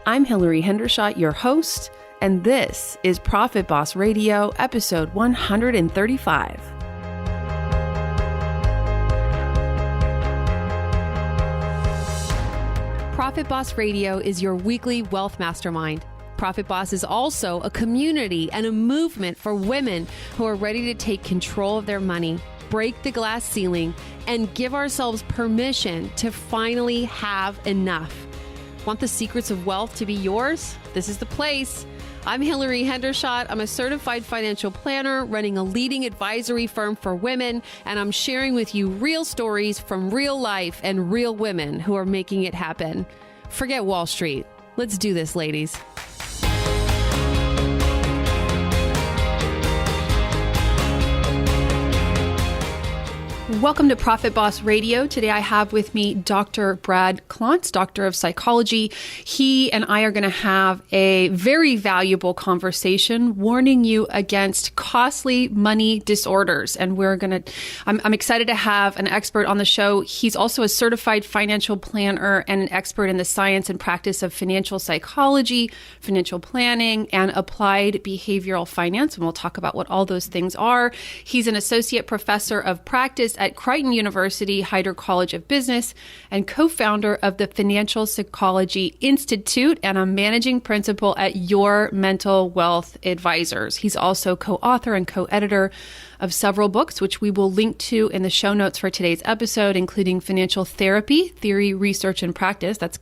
I'm Hillary Hendershot, your host, and this is Profit Boss Radio, episode 135. Profit Boss Radio is your weekly wealth mastermind. Profit Boss is also a community and a movement for women who are ready to take control of their money, break the glass ceiling, and give ourselves permission to finally have enough. Want the secrets of wealth to be yours? This is the place. I'm Hillary Hendershot. I'm a certified financial planner running a leading advisory firm for women, and I'm sharing with you real stories from real life and real women who are making it happen. Forget Wall Street. Let's do this, ladies. Welcome to Profit Boss Radio. Today I have with me Dr. Brad Klontz, Doctor of Psychology. He and I are going to have a very valuable conversation warning you against costly money disorders. And I'm excited to have an expert on the show. He's also a certified financial planner and an expert in the science and practice of financial psychology, financial planning, and applied behavioral finance. And we'll talk about what all those things are. He's an associate professor of practice at Creighton University, Hyder College of Business, and co-founder of the Financial Psychology Institute, and a managing principal at Your Mental Wealth Advisors. He's also co-author and co-editor of several books, which we will link to in the show notes for today's episode, including Financial Therapy, Theory, Research, and Practice. That's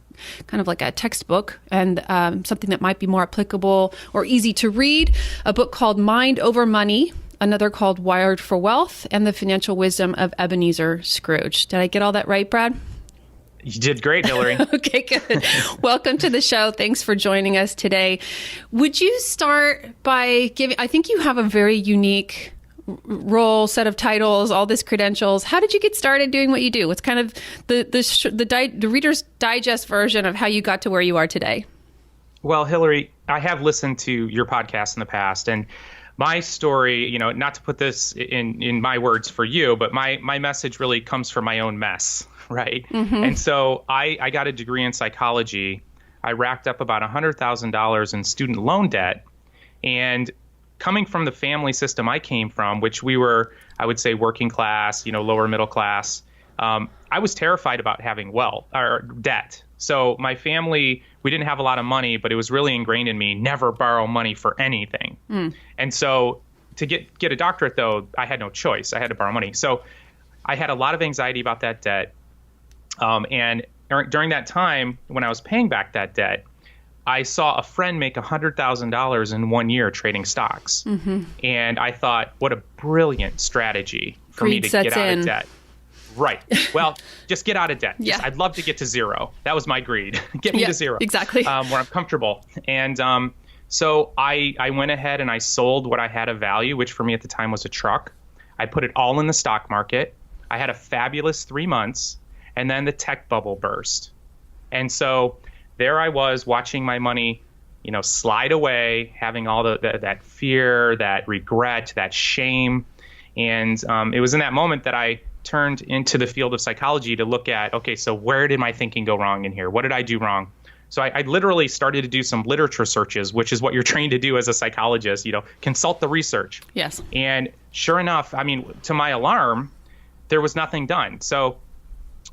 kind of like a textbook and something that might be more applicable or easy to read. A book called Mind Over Money, another called Wired for Wealth, and The Financial Wisdom of Ebenezer Scrooge. Did I get all that right, Brad? You did great, Hillary. Okay, good. Welcome to the show. Thanks for joining us today. Would you start by I think you have a very unique role, set of titles, all this credentials. How did you get started doing what you do? What's kind of the Reader's Digest version of how you got to where you are today? Well, Hillary, I have listened to your podcast in the past, and my story, not to put this in my words for you, but my message really comes from my own mess, right? Mm-hmm. And so I got a degree in psychology. I racked up about $100,000 in student loan debt. And coming from the family system I came from, which we were, I would say, working class, lower middle class, I was terrified about having wealth or debt. So my family, we didn't have a lot of money, but it was really ingrained in me, never borrow money for anything. Mm. And so to get a doctorate, though, I had no choice. I had to borrow money. So I had a lot of anxiety about that debt. And during that time, when I was paying back that debt, I saw a friend make $100,000 in 1 year trading stocks. Mm-hmm. And I thought, what a brilliant strategy for me to get out of debt. Right. Well, just get out of debt. Yeah. I'd love to get to zero. That was my greed. Get me to zero. Exactly. Where I'm comfortable. And so I went ahead and I sold what I had of value, which for me at the time was a truck. I put it all in the stock market. I had a fabulous 3 months, and then the tech bubble burst. And so there I was watching my money, slide away, having all that fear, that regret, that shame. And it was in that moment that I turned into the field of psychology to look at, okay, so where did my thinking go wrong in here? What did I do wrong? So I literally started to do some literature searches, which is what you're trained to do as a psychologist, consult the research. Yes. And sure enough, to my alarm, there was nothing done. So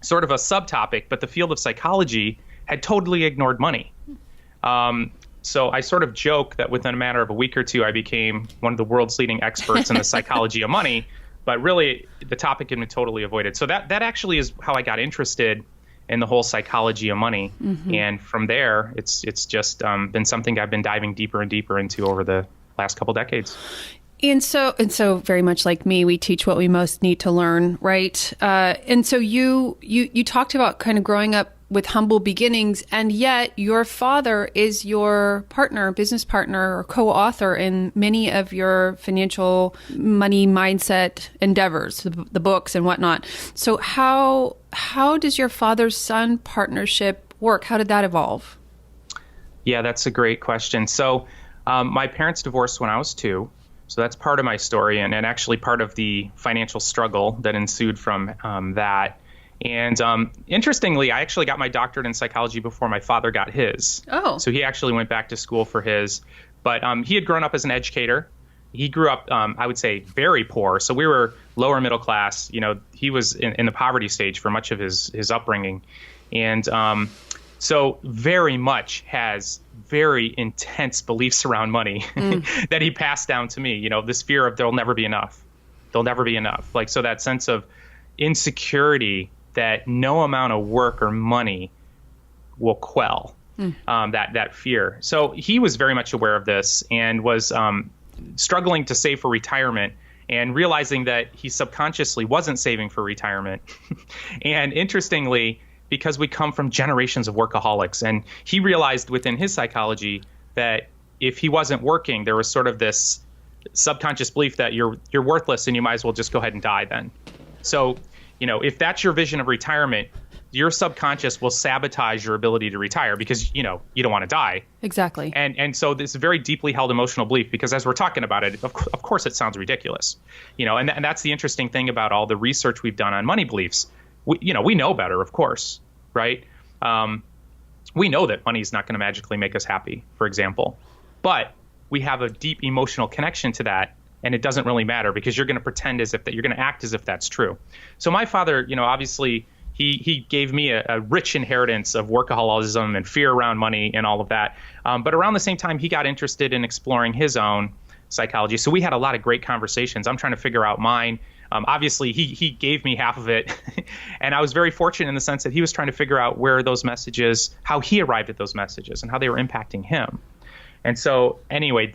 sort of a subtopic, but the field of psychology had totally ignored money. So I sort of joke that within a matter of a week or two, I became one of the world's leading experts in the psychology of money. But really, the topic had been totally avoided. So that actually is how I got interested in the whole psychology of money. Mm-hmm. And from there, it's just been something I've been diving deeper and deeper into over the last couple decades. And so very much like me, we teach what we most need to learn, right? And so you talked about kind of growing up with humble beginnings, and yet your father is your partner, business partner, or co-author in many of your financial money mindset endeavors, the books and whatnot. So how does your father-son partnership work? How did that evolve? Yeah, that's a great question. So my parents divorced when I was 2. So that's part of my story, and actually part of the financial struggle that ensued from that. And interestingly, I actually got my doctorate in psychology before my father got his. Oh. So he actually went back to school for his. But he had grown up as an educator. He grew up, I would say, very poor. So we were lower middle class. He was in the poverty stage for much of his upbringing. And so very much has very intense beliefs around money that he passed down to me. This fear of there'll never be enough. There'll never be enough. So that sense of insecurity that no amount of work or money will quell that fear. So he was very much aware of this and was struggling to save for retirement and realizing that he subconsciously wasn't saving for retirement. And interestingly, because we come from generations of workaholics, and he realized within his psychology that if he wasn't working, there was sort of this subconscious belief that you're worthless and you might as well just go ahead and die then. So, if that's your vision of retirement, your subconscious will sabotage your ability to retire because, you don't want to die. Exactly. And so this is a very deeply held emotional belief because as we're talking about it, of course it sounds ridiculous, and that's the interesting thing about all the research we've done on money beliefs. We know better, of course, right? We know that money is not going to magically make us happy, for example, but we have a deep emotional connection to that. And it doesn't really matter because you're going to pretend as if that you're going to act as if that's true. So my father, obviously he gave me a rich inheritance of workaholism and fear around money and all of that. But around the same time, he got interested in exploring his own psychology. So we had a lot of great conversations. I'm trying to figure out mine. Obviously, he gave me half of it. And I was very fortunate in the sense that he was trying to figure out where those messages, how he arrived at those messages and how they were impacting him. And so anyway,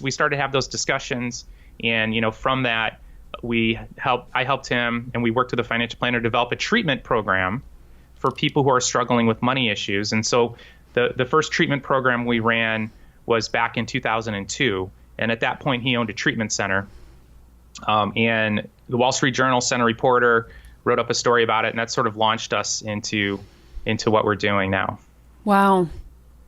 we started to have those discussions. And, from that, I helped him and we worked with a financial planner to develop a treatment program for people who are struggling with money issues. And so the first treatment program we ran was back in 2002. And at that point, he owned a treatment center. And the Wall Street Journal sent a reporter, wrote up a story about it. And that sort of launched us into what we're doing now. Wow.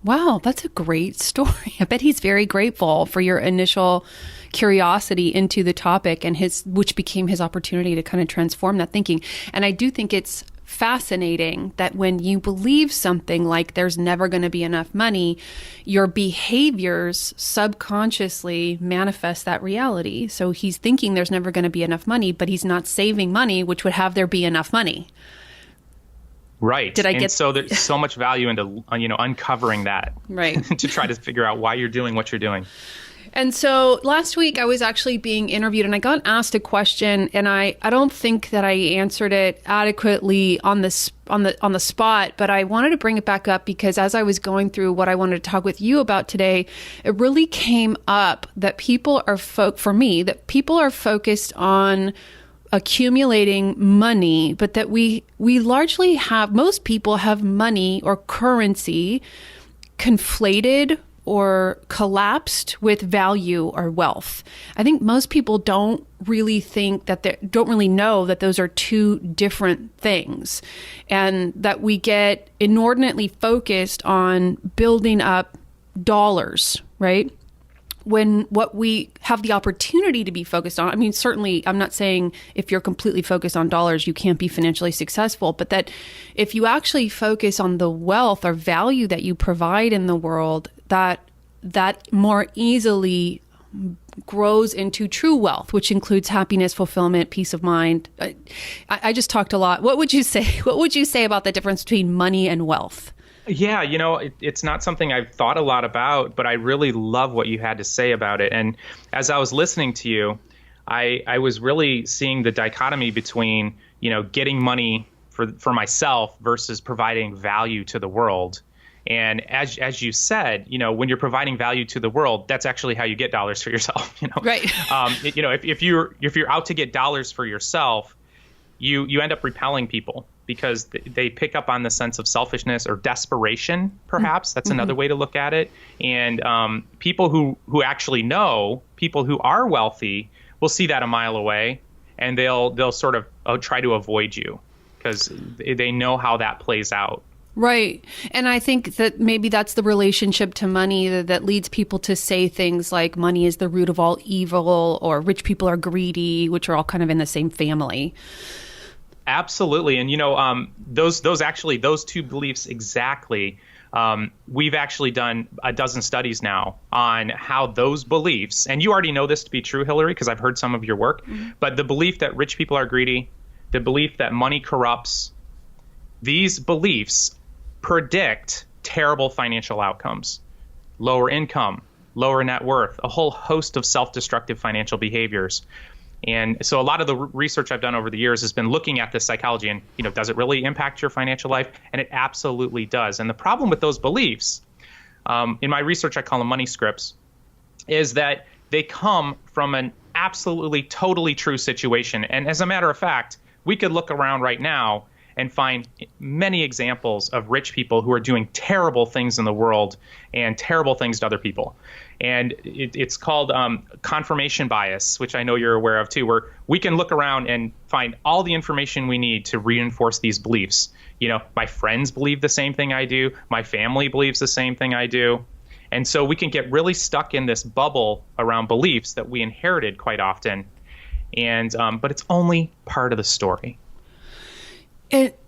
Wow, that's a great story. I bet he's very grateful for your initial curiosity into the topic and which became his opportunity to kind of transform that thinking. And I do think it's fascinating that when you believe something like there's never going to be enough money, your behaviors subconsciously manifest that reality. So he's thinking there's never going to be enough money, but he's not saving money, which would have there be enough money. Right. So there's so much value into, uncovering that. Right. To try to figure out why you're doing what you're doing. And so last week I was actually being interviewed and I got asked a question and I don't think that I answered it adequately on the spot, but I wanted to bring it back up because as I was going through what I wanted to talk with you about today, it really came up that people are focused on accumulating money, but that we largely have, most people have money or currency conflated or collapsed with value or wealth. I think most people don't really know that those are two different things, and that we get inordinately focused on building up dollars, right? When what we have the opportunity to be focused on, I mean, certainly I'm not saying if you're completely focused on dollars, you can't be financially successful, but that if you actually focus on the wealth or value that you provide in the world, that more easily grows into true wealth, which includes happiness, fulfillment, peace of mind. I just talked a lot. What would you say? What would you say about the difference between money and wealth? Yeah, it's not something I've thought a lot about, but I really love what you had to say about it. And as I was listening to you, I was really seeing the dichotomy between, getting money for myself versus providing value to the world. And as you said, when you're providing value to the world, that's actually how you get dollars for yourself. Right. If you're out to get dollars for yourself, you end up repelling people because they pick up on the sense of selfishness or desperation, perhaps. That's another way to look at it. And people who actually know, people who are wealthy, will see that a mile away, and they'll sort of try to avoid you because they know how that plays out. Right. And I think that maybe that's the relationship to money that leads people to say things like money is the root of all evil, or rich people are greedy, which are all kind of in the same family. Absolutely. And, those two beliefs exactly, we've actually done a dozen studies now on how those beliefs, and you already know this to be true, Hillary, because I've heard some of your work, but the belief that rich people are greedy, the belief that money corrupts, these beliefs predict terrible financial outcomes, lower income, lower net worth, a whole host of self-destructive financial behaviors. And so a lot of the research I've done over the years has been looking at this psychology and, does it really impact your financial life? And it absolutely does. And the problem with those beliefs, in my research, I call them money scripts, is that they come from an absolutely, totally true situation. And as a matter of fact, we could look around right now and find many examples of rich people who are doing terrible things in the world and terrible things to other people. And it's called confirmation bias, which I know you're aware of too, where we can look around and find all the information we need to reinforce these beliefs. My friends believe the same thing I do. My family believes the same thing I do. And so we can get really stuck in this bubble around beliefs that we inherited quite often. And but it's only part of the story.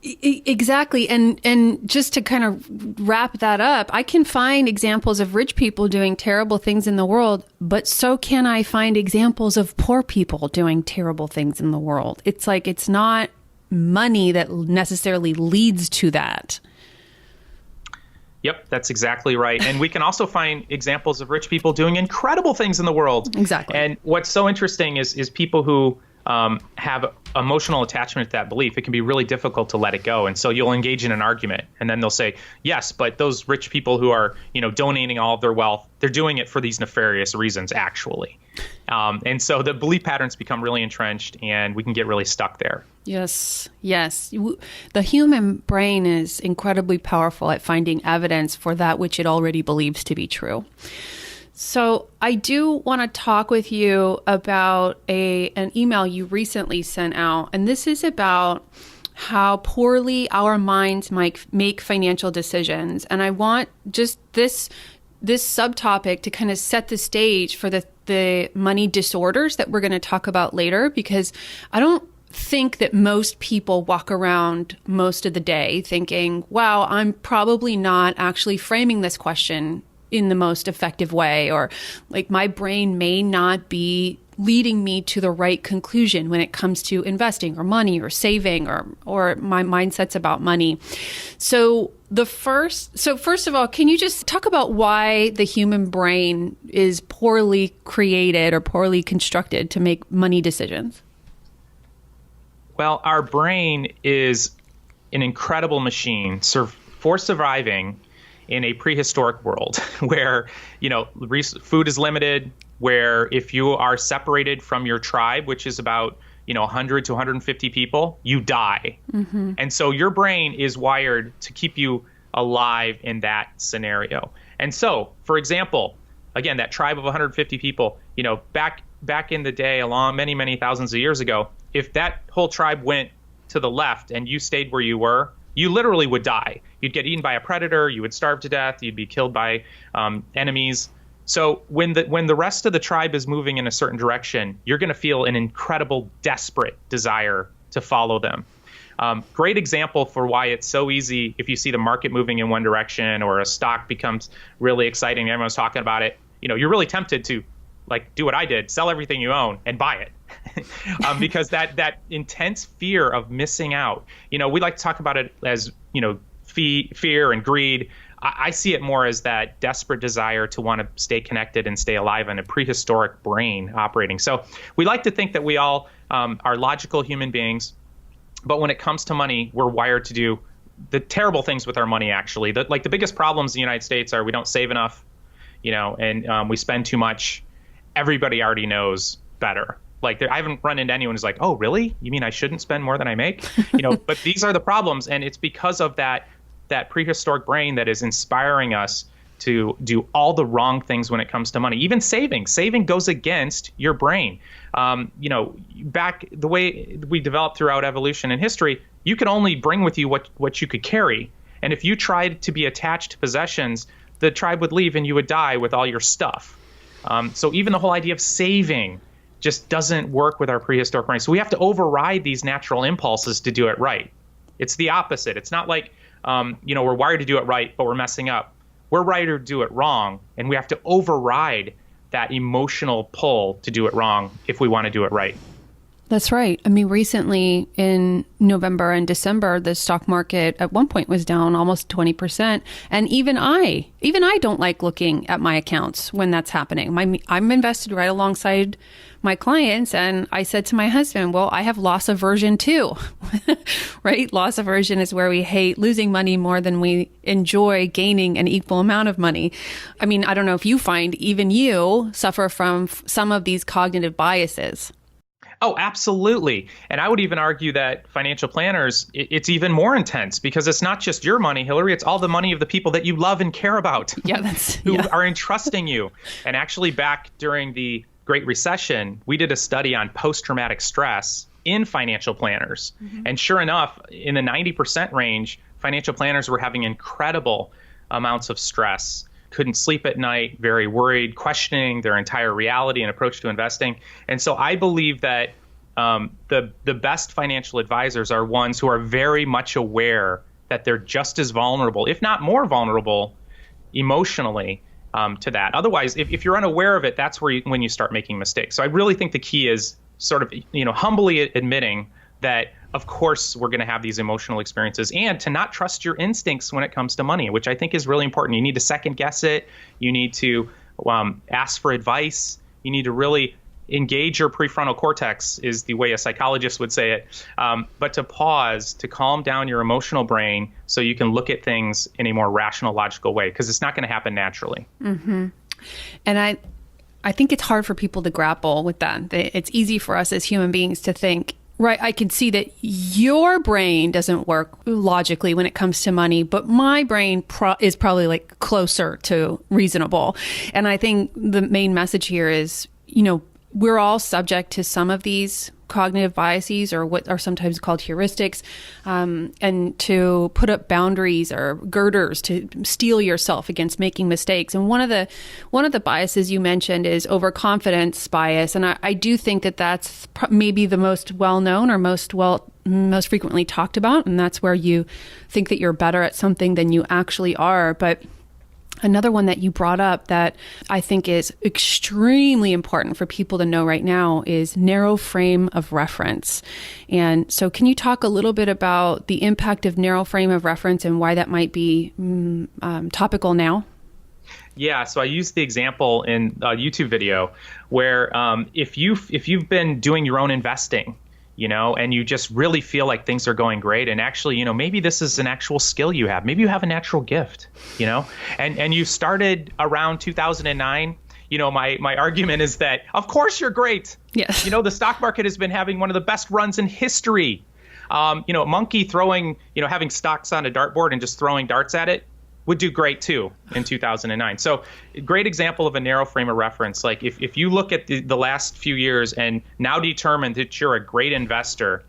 Exactly. And just to kind of wrap that up, I can find examples of rich people doing terrible things in the world, but so can I find examples of poor people doing terrible things in the world. It's like, it's not money that necessarily leads to that. Yep, that's exactly right. And we can also find examples of rich people doing incredible things in the world. Exactly. And what's so interesting is people who have emotional attachment to that belief. It can be really difficult to let it go. And so you'll engage in an argument and then they'll say, yes, but those rich people who are, donating all of their wealth, they're doing it for these nefarious reasons, actually. And so the belief patterns become really entrenched and we can get really stuck there. Yes. The human brain is incredibly powerful at finding evidence for that which it already believes to be true. So I do want to talk with you about an email you recently sent out, and this is about how poorly our minds might make financial decisions. And I want just this subtopic to kind of set the stage for the money disorders that we're going to talk about later, because I don't think that most people walk around most of the day thinking, wow, I'm probably not actually framing this question in the most effective way, or like my brain may not be leading me to the right conclusion when it comes to investing or money or saving or my mindsets about money. So first of all, can you just talk about why the human brain is poorly created or poorly constructed to make money decisions? Well, our brain is an incredible machine for surviving in a prehistoric world where, food is limited, where if you are separated from your tribe, which is about, 100 to 150 people, you die. Mm-hmm. And so your brain is wired to keep you alive in that scenario. And so, for example, again, that tribe of 150 people, back in the day, along many, many thousands of years ago, if that whole tribe went to the left and you stayed where you were, you literally would die. You'd get eaten by a predator. You would starve to death. You'd be killed by enemies. So when the rest of the tribe is moving in a certain direction, you're going to feel an incredible, desperate desire to follow them. Great example for why it's so easy if you see the market moving in one direction or a stock becomes really exciting, everyone's talking about it. You're really tempted to do what I did, sell everything you own and buy it. Because that intense fear of missing out, we like to talk about it as, fear and greed. I see it more as that desperate desire to want to stay connected and stay alive in a prehistoric brain operating. So we like to think that we all are logical human beings. But when it comes to money, we're wired to do the terrible things with our money, actually. The biggest problems in the United States are we don't save enough, and we spend too much. Everybody already knows better. I haven't run into anyone who's like, oh, really? You mean I shouldn't spend more than I make? But these are the problems. And it's because of that prehistoric brain that is inspiring us to do all the wrong things when it comes to money. Even saving goes against your brain. Back the way we developed throughout evolution and history, you could only bring with you what you could carry. And if you tried to be attached to possessions, the tribe would leave and you would die with all your stuff. So even the whole idea of saving just doesn't work with our prehistoric brain. So we have to override these natural impulses to do it right. It's the opposite. It's not like, we're wired to do it right, but we're messing up. We're wired to do it wrong, and we have to override that emotional pull to do it wrong if we want to do it right. That's right. I mean, recently in November and December, the stock market at one point was down almost 20%. And even I don't like looking at my accounts when that's happening. I'm invested right alongside my clients. And I said to my husband, well, I have loss aversion too, right? Loss aversion is where we hate losing money more than we enjoy gaining an equal amount of money. I mean, I don't know if you find even you suffer from some of these cognitive biases. Oh, absolutely. And I would even argue that financial planners, it's even more intense because it's not just your money, Hillary. It's all the money of the people that you love and care about who are entrusting you. And actually back during the Great Recession, we did a study on post-traumatic stress in financial planners. Mm-hmm. And sure enough, in the 90% range, financial planners were having incredible amounts of stress. Couldn't sleep at night, very worried, questioning their entire reality and approach to investing. And so I believe that the best financial advisors are ones who are very much aware that they're just as vulnerable, if not more vulnerable, emotionally to that. Otherwise, if you're unaware of it, that's when you start making mistakes. So I really think the key is sort of humbly admitting that, of course, we're going to have these emotional experiences, and to not trust your instincts when it comes to money, which I think is really important. You need to second guess it. You need to ask for advice. You need to really engage your prefrontal cortex, is the way a psychologist would say it. But to pause, to calm down your emotional brain so you can look at things in a more rational, logical way, because it's not going to happen naturally. Mm-hmm. And I think it's hard for people to grapple with that. It's easy for us as human beings to think, right, I can see that your brain doesn't work logically when it comes to money, but my brain is probably like closer to reasonable. And I think the main message here is, we're all subject to some of these cognitive biases, or what are sometimes called heuristics, and to put up boundaries or girders to steel yourself against making mistakes. And one of the biases you mentioned is overconfidence bias, and I do think that that's maybe the most well-known or most frequently talked about, and that's where you think that you're better at something than you actually are. But another one that you brought up that I think is extremely important for people to know right now is narrow frame of reference. And so can you talk a little bit about the impact of narrow frame of reference and why that might be topical now? Yeah, so I used the example in a YouTube video where if you've been doing your own investing, and you just really feel like things are going great. And actually, maybe this is an actual skill you have. Maybe you have a natural gift, and you started around 2009. My argument is that, of course, you're great. Yes. The stock market has been having one of the best runs in history. A monkey throwing, having stocks on a dartboard and just throwing darts at it would do great too in 2009. So great example of a narrow frame of reference. Like if you look at the last few years and now determine that you're a great investor,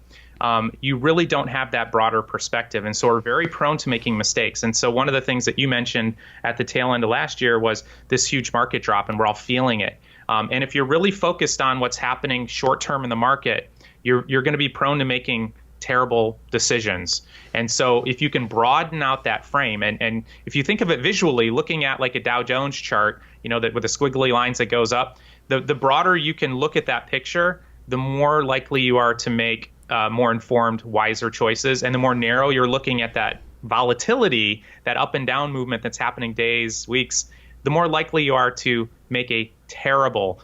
you really don't have that broader perspective. And so we're very prone to making mistakes. And so one of the things that you mentioned at the tail end of last year was this huge market drop, and we're all feeling it. And if you're really focused on what's happening short term in the market, you're going to be prone to making terrible decisions. And so if you can broaden out that frame, and if you think of it visually, looking at like a Dow Jones chart, that with the squiggly lines that goes up, the broader you can look at that picture, the more likely you are to make more informed, wiser choices. And the more narrow you're looking at that volatility, that up and down movement that's happening days, weeks, the more likely you are to make a terrible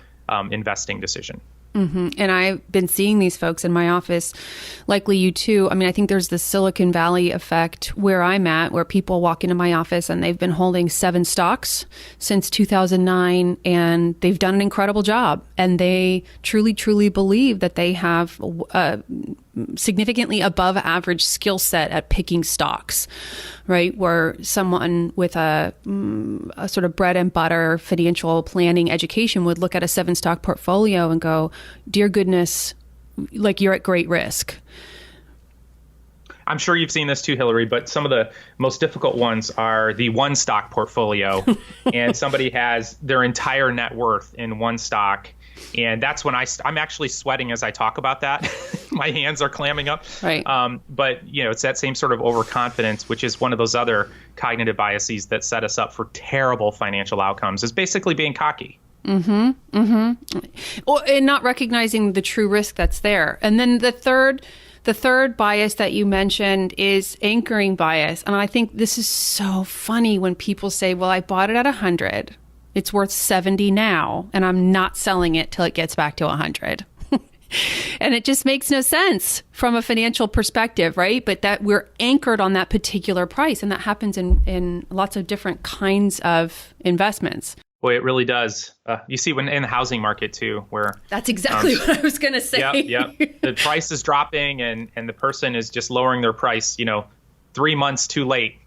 investing decision. Mm-hmm. And I've been seeing these folks in my office, likely you too. I mean, I think there's the Silicon Valley effect where I'm at, where people walk into my office and they've been holding 7 stocks since 2009, and they've done an incredible job. And they truly, truly believe that they have significantly above average skill set at picking stocks, right? Where someone with a sort of bread and butter financial planning education would look at a 7-stock portfolio and go, dear goodness, like you're at great risk. I'm sure you've seen this too, Hillary, but some of the most difficult ones are the 1-stock portfolio. And somebody has their entire net worth in one stock. And that's when I'm actually sweating as I talk about that. My hands are clamming up. Right. But, it's that same sort of overconfidence, which is one of those other cognitive biases that set us up for terrible financial outcomes, is basically being cocky. Well, and not recognizing the true risk that's there. And then the third bias that you mentioned is anchoring bias. And I think this is so funny when people say, well, I bought it at 100. It's worth 70 now, and I'm not selling it till it gets back to 100. And it just makes no sense from a financial perspective, right? But that we're anchored on that particular price. And that happens in lots of different kinds of investments. Boy, it really does. You see when in the housing market too, where that's exactly what I was going to say. Yep. The price is dropping and the person is just lowering their price, 3 months too late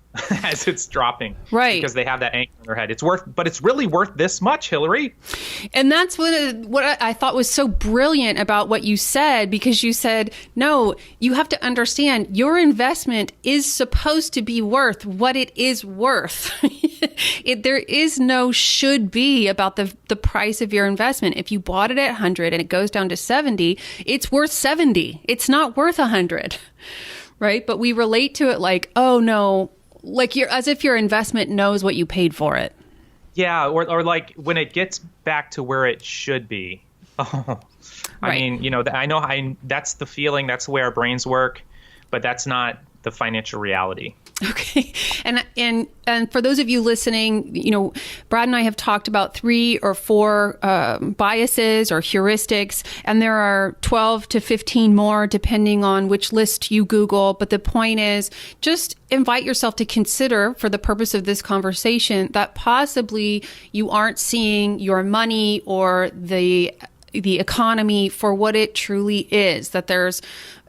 as it's dropping. Right. Because they have that anchor in their head. But it's really worth this much, Hillary. And that's what I thought was so brilliant about what you said, because you said, no, you have to understand your investment is supposed to be worth what it is worth. There is no should be about the price of your investment. If you bought it at 100 and it goes down to 70, it's worth 70. It's not worth 100. Right? But we relate to it like, oh no, like as if your investment knows what you paid for it. Yeah, or like when it gets back to where it should be. Oh, I mean, I know that's the feeling, that's the way our brains work, but that's not the financial reality. Okay. And for those of you listening, Brad and I have talked about 3 or 4 biases or heuristics, and there are 12 to 15 more depending on which list you Google. But the point is, just invite yourself to consider, for the purpose of this conversation, that possibly you aren't seeing your money or the economy for what it truly is, that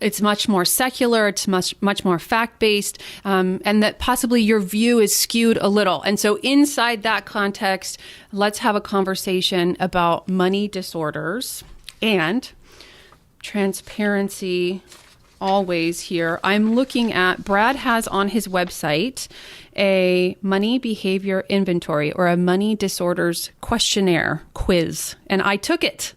it's much more secular, it's much more fact-based, and that possibly your view is skewed a little. And so inside that context, let's have a conversation about money disorders and transparency always here. I'm looking at, Brad has on his website a money behavior inventory, or a money disorders questionnaire quiz, and I took it.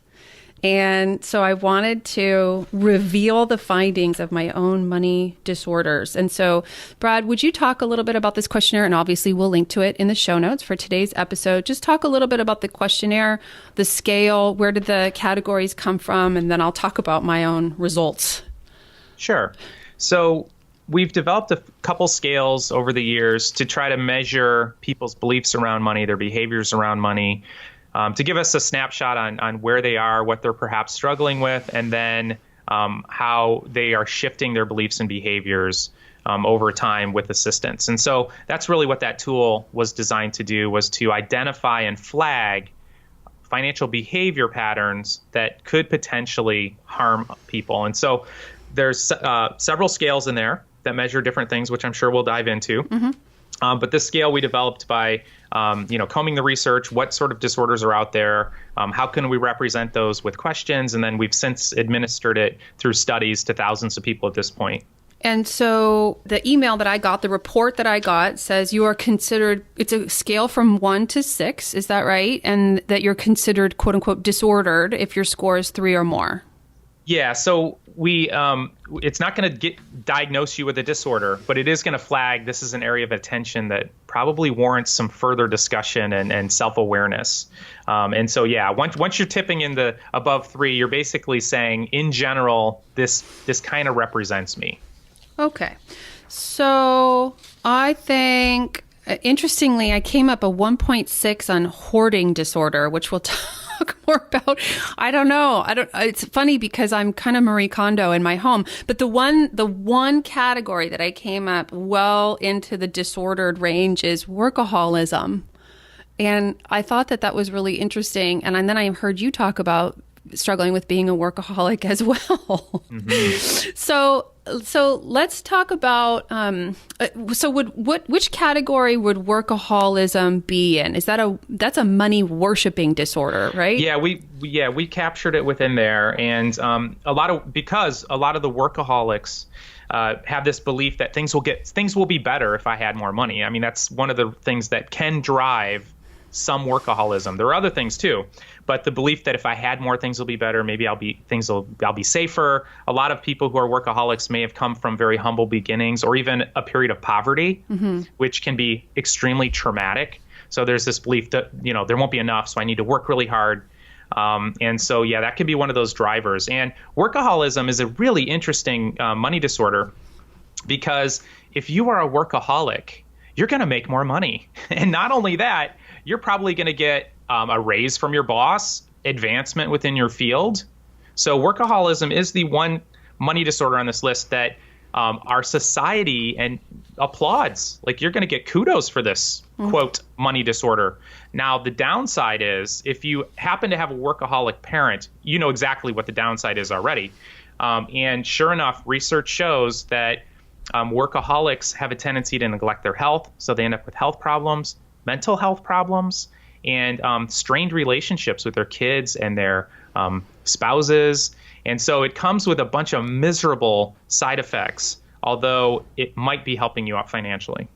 And so I wanted to reveal the findings of my own money disorders. And so, Brad, would you talk a little bit about this questionnaire? And obviously we'll link to it in the show notes for today's episode. Just talk a little bit about the questionnaire, the scale, where did the categories come from? And then I'll talk about my own results. Sure. So we've developed a couple scales over the years to try to measure people's beliefs around money, their behaviors around money, to give us a snapshot on where they are, what they're perhaps struggling with, and then how they are shifting their beliefs and behaviors over time with assistance. And so that's really what that tool was designed to do, was to identify and flag financial behavior patterns that could potentially harm people. And so there's several scales in there that measure different things, which I'm sure we'll dive into. Mm-hmm. But this scale we developed by, combing the research, what sort of disorders are out there, how can we represent those with questions, and then we've since administered it through studies to thousands of people at this point. And so the email that I got, the report that I got, says you are considered, it's a scale from 1 to 6, is that right? And that you're considered, quote unquote, disordered if your score is 3 or more. Yeah, so it's not going to diagnose you with a disorder, but it is going to flag this is an area of attention that probably warrants some further discussion and self-awareness. And so, once you're tipping in the above 3, you're basically saying, in general, this kind of represents me. Okay. So I think, interestingly, I came up a 1.6 on hoarding disorder, which we'll talk more about. I don't know. It's funny because I'm kind of Marie Kondo in my home, but the one category that I came up well into the disordered range is workaholism. And I thought that was really interesting. And then I heard you talk about struggling with being a workaholic as well. Mm-hmm. So let's talk about, which category would workaholism be in? That's a money worshiping disorder, right? Yeah, we captured it within there. And because a lot of the workaholics have this belief that things will be better if I had more money. I mean, that's one of the things that can drive some workaholism. There are other things too, but the belief that if I had more, things will be better. Maybe I'll be safer. A lot of people who are workaholics may have come from very humble beginnings or even a period of poverty, which can be extremely traumatic. So there's this belief that, there won't be enough, so I need to work really hard. And so, yeah, that could be one of those drivers. And workaholism is a really interesting money disorder because if you are a workaholic, you're going to make more money. And not only that, you're probably going to get a raise from your boss, advancement within your field. So workaholism is the one money disorder on this list that our society and applauds. Like, you're going to get kudos for this, quote, money disorder. Now, the downside is if you happen to have a workaholic parent, you know exactly what the downside is already. And sure enough, research shows that workaholics have a tendency to neglect their health. So they end up with health problems, mental health problems, and strained relationships with their kids and their spouses. And so it comes with a bunch of miserable side effects, although it might be helping you out financially.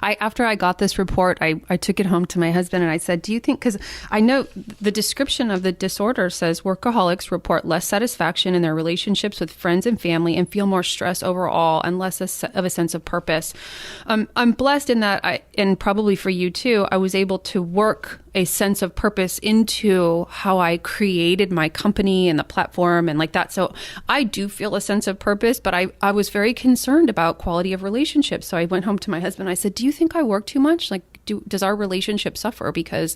After I got this report, I took it home to my husband and I said, do you think, because I know the description of the disorder says workaholics report less satisfaction in their relationships with friends and family and feel more stress overall and less of a sense of purpose. I'm blessed in that, and probably for you too, I was able to work a sense of purpose into how I created my company and the platform and like that. So I do feel a sense of purpose, but I was very concerned about quality of relationships. So I went home to my husband. I said, do you think I work too much? Like, does our relationship suffer because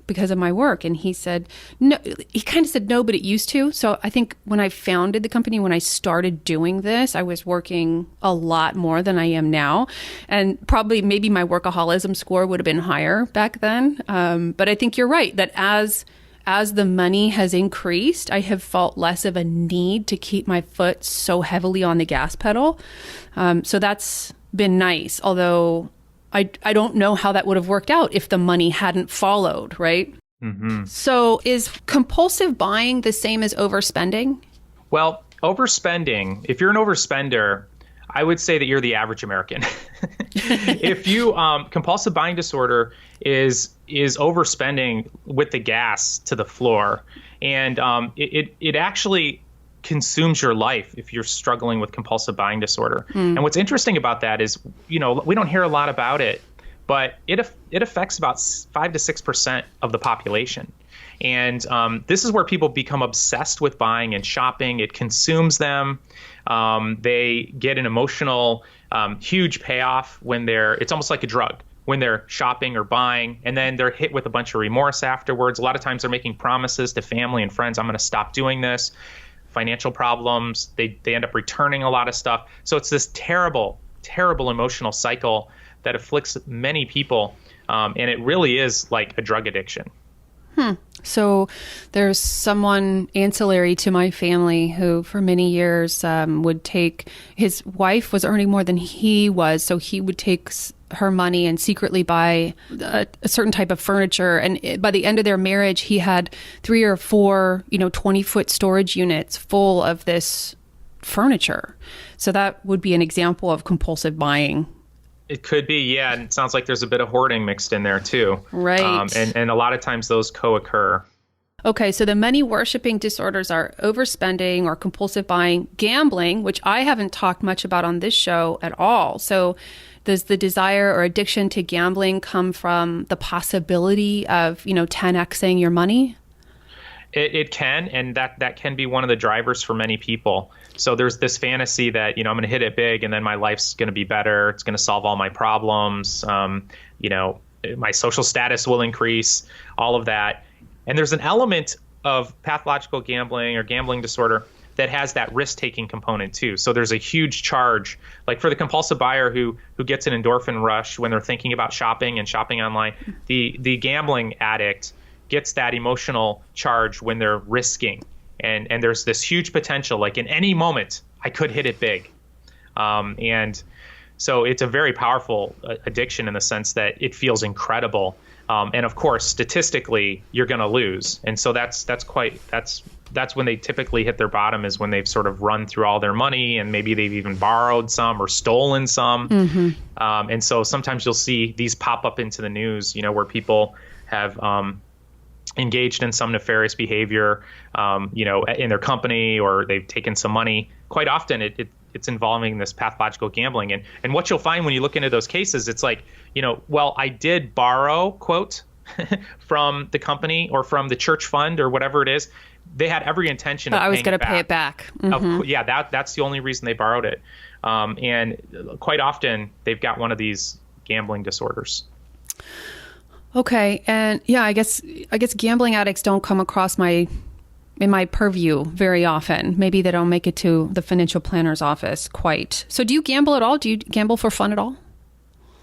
of my work? And he said, no. He kind of said no, but it used to. So I think when I founded the company, when I started doing this, I was working a lot more than I am now. And probably maybe my workaholism score would have been higher back then. But I think you're right that as the money has increased, I have felt less of a need to keep my foot so heavily on the gas pedal. So that's been nice, although I don't know how that would have worked out if the money hadn't followed, right? Mm-hmm. So is compulsive buying the same as overspending? Well, overspending, if you're an overspender, I would say that you're the average American. If you compulsive buying disorder is overspending with the gas to the floor, and it actually consumes your life if you're struggling with compulsive buying disorder. And what's interesting about that is, we don't hear a lot about it, but it affects about 5 to 6% of the population. And this is where people become obsessed with buying and shopping. It consumes them. They get an emotional, huge payoff when it's almost like a drug when they're shopping or buying, and then they're hit with a bunch of remorse afterwards. A lot of times they're making promises to family and friends, I'm going to stop doing this. Financial problems, they end up returning a lot of stuff. So it's this terrible, terrible emotional cycle that afflicts many people. And it really is like a drug addiction. So there's someone ancillary to my family who for many years would take, his wife was earning more than he was, so he would take her money and secretly buy a certain type of furniture. And by the end of their marriage, he had 3 or 4, 20-foot storage units full of this furniture. So that would be an example of compulsive buying. It could be, yeah. And it sounds like there's a bit of hoarding mixed in there too. Right. And a lot of times those co-occur. Okay, so the money worshiping disorders are overspending or compulsive buying, gambling, which I haven't talked much about on this show at all. So does the desire or addiction to gambling come from the possibility of, 10xing your money? It can, and that can be one of the drivers for many people. So there's this fantasy that, I'm going to hit it big and then my life's going to be better. It's going to solve all my problems. My social status will increase, all of that. And there's an element of pathological gambling or gambling disorder that has that risk-taking component too. So there's a huge charge, like for the compulsive buyer who gets an endorphin rush when they're thinking about shopping and shopping online. The gambling addict gets that emotional charge when they're risking. And there's this huge potential, like in any moment, I could hit it big. And so it's a very powerful addiction in the sense that it feels incredible. And of course, statistically, you're going to lose. And so that's that's when they typically hit their bottom, is when they've sort of run through all their money, and maybe they've even borrowed some or stolen some. And so sometimes you'll see these pop up into the news, where people have engaged in some nefarious behavior, in their company, or they've taken some money. Quite often it's involving this pathological gambling. And what you'll find when you look into those cases, it's like, well, I did borrow, quote, from the company or from the church fund or whatever it is. They had every intention of I was going to pay it back. That's the only reason they borrowed it. And quite often they've got one of these gambling disorders. Okay. And I guess gambling addicts don't come across in my purview very often. Maybe they don't make it to the financial planner's office quite. So do you gamble at all? Do you gamble for fun at all?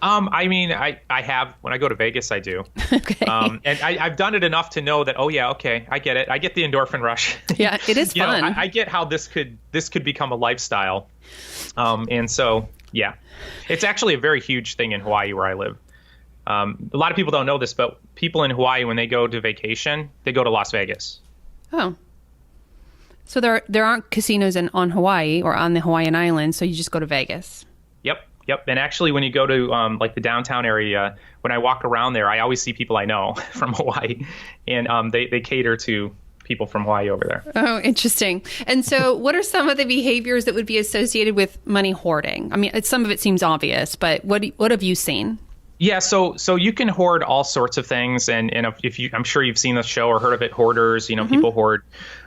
I have. When I go to Vegas, I do. Okay. And I've done it enough to know that, okay, I get it. I get the endorphin rush. Yeah, it is fun. I get how this could become a lifestyle. And so, yeah, it's actually a very huge thing in Hawaii where I live. A lot of people don't know this, but people in Hawaii, when they go to vacation, they go to Las Vegas. Oh. So there aren't casinos on Hawaii or on the Hawaiian Islands, so you just go to Vegas. Yep. And actually, when you go to like the downtown area, when I walk around there, I always see people I know from Hawaii, and they cater to people from Hawaii over there. Oh, interesting. And so what are some of the behaviors that would be associated with money hoarding? I mean, some of it seems obvious, but what have you seen? Yeah, so you can hoard all sorts of things, and I'm sure you've seen the show or heard of it, Hoarders. People hoard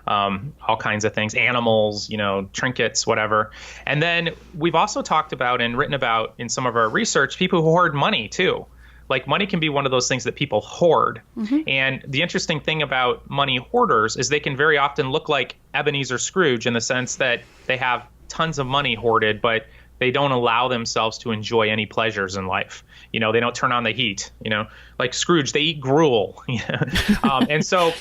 all kinds of things, animals, trinkets, whatever. And then we've also talked about and written about in some of our research people who hoard money too. Like, money can be one of those things that people hoard. And the interesting thing about money hoarders is they can very often look like Ebenezer Scrooge in the sense that they have tons of money hoarded, but they don't allow themselves to enjoy any pleasures in life. They don't turn on the heat, like Scrooge, they eat gruel. And so,